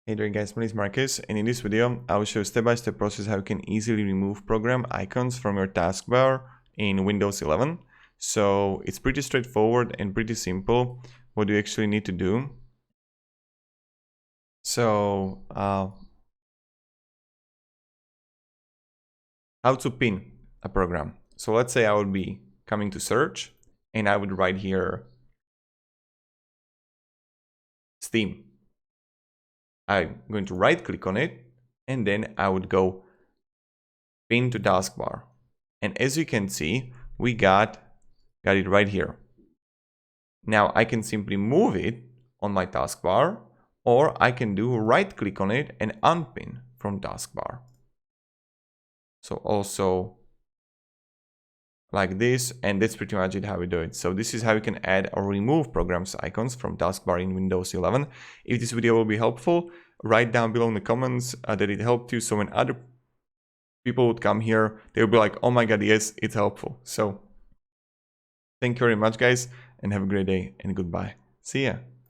Hey there guys, my name is Marcus, and in this video I will show step-by-step process how you can easily remove program icons from your taskbar in Windows 11. So it's pretty straightforward and pretty simple what you actually need to do. So how to pin a program. So let's say I would be coming to search and I would write here Steam. I'm going to right click on it and then I would go pin to taskbar. And as you can see, we got it right here. Now I can simply move it on my taskbar, or I can do right click on it and unpin from taskbar. So also like this, and that's pretty much it how we do it. So this is how you can add or remove programs icons from taskbar in Windows 11. If this video will be helpful, write down below in the comments that it helped you, so when other people would come here, they will be like, oh my god, yes, it's helpful. So thank you very much guys, and have a great day, and goodbye. See ya.